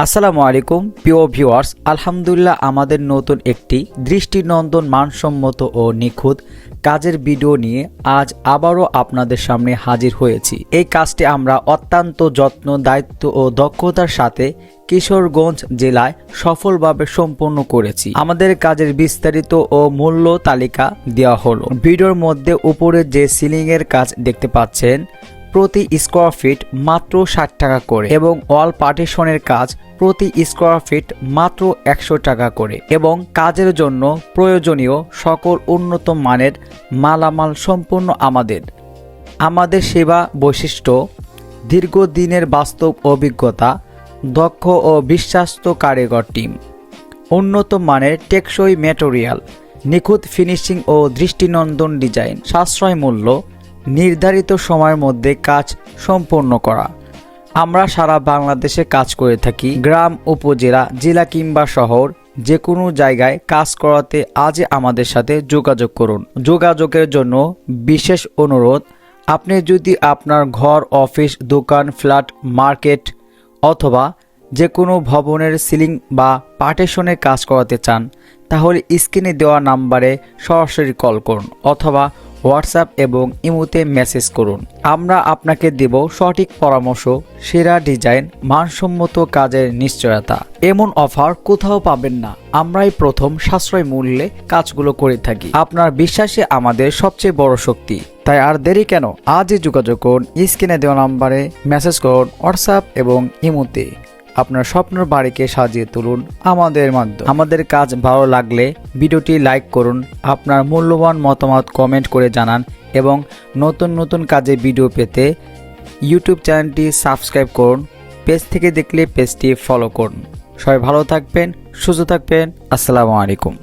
আসসালামু আলাইকুম প্রিয় ভিউয়ার্স, আলহামদুলিল্লাহ আমাদের নতুন একটি দৃষ্টিনন্দন মানসম্মত ও নিখুঁত কাজের ভিডিও নিয়ে আজ আবারও আপনাদের সামনে হাজির হয়েছি। এই কাজটি আমরা অত্যন্ত যত্ন, দায়িত্ব ও দক্ষতার সাথে কিশোরগঞ্জ জেলায় সফলভাবে সম্পন্ন করেছি। আমাদের কাজের বিস্তারিত ও মূল্য তালিকা দেওয়া হলো ভিডিওর মধ্যে। উপরে যে সিলিং এর কাজ দেখতে পাচ্ছেন প্রতি স্কোয়ার ফিট মাত্র 60 টাকা করে এবং ওয়াল পার্টিশনের কাজ প্রতি স্কোয়ার ফিট মাত্র 100 টাকা করে এবং কাজের জন্য প্রয়োজনীয় সকল উন্নত মানের মালামাল সম্পূর্ণ আমাদের সেবা বৈশিষ্ট্য, দীর্ঘদিনের বাস্তব অভিজ্ঞতা, দক্ষ ও বিশ্বাস্ত কারিগর টিম, উন্নত মানের টেকসই ম্যাটেরিয়াল, নিখুঁত ফিনিশিং ও দৃষ্টিনন্দন ডিজাইন, সাশ্রয় মূল্য, নির্ধারিত সময়ের মধ্যে কাজ সম্পন্ন করা। আমরা সারা বাংলাদেশে কাজ করে থাকি। গ্রাম, উপজেলা, জেলা কিংবা শহর যে কোনো জায়গায় কাজ করাতে আজই আমাদের সাথে যোগাযোগ করুন। যোগাযোগের জন্য বিশেষ অনুরোধ, আপনি যদি আপনার ঘর, অফিস, দোকান, ফ্ল্যাট, মার্কেট অথবা যে কোনো ভবনের সিলিং বা পার্টিশনের কাজ করাতে চান তাহলে স্ক্রিনে দেওয়া নাম্বারে সরাসরি কল করুন অথবা হোয়াটসঅ্যাপ এবং ইমোতে মেসেজ করুন। আমরা আপনাকে দেব সঠিক পরামর্শ, সেরা ডিজাইন, মানসম্মত কাজের নিশ্চয়তা। এমন অফার কোথাও পাবেন না। আমরাই প্রথম সাশ্রয় মূল্যে কাজগুলো করে থাকি। আপনার বিশ্বাসে আমাদের সবচেয়ে বড় শক্তি। তাই আর দেরি কেন? আজই যোগাযোগ করুন। স্ক্রিনে দেওয়া নাম্বারে মেসেজ করুন, হোয়াটসঅ্যাপ এবং ইমোতে। আপনার স্বপ্নের বাড়িকে সাজিয়ে তুলুন আমাদের মাধ্যমে। আমাদের কাজ ভালো লাগলে ভিডিওটি লাইক করুন, আপনার মূল্যবান মতামত কমেন্ট করে জানান এবং নতুন নতুন কাজে ভিডিও পেতে ইউটিউব চ্যানেলটি সাবস্ক্রাইব করুন। পেজ থেকে দেখলে পেজটি ফলো করুন। সবাই ভালো থাকবেন, সুস্থ থাকবেন। আসসালামু আলাইকুম।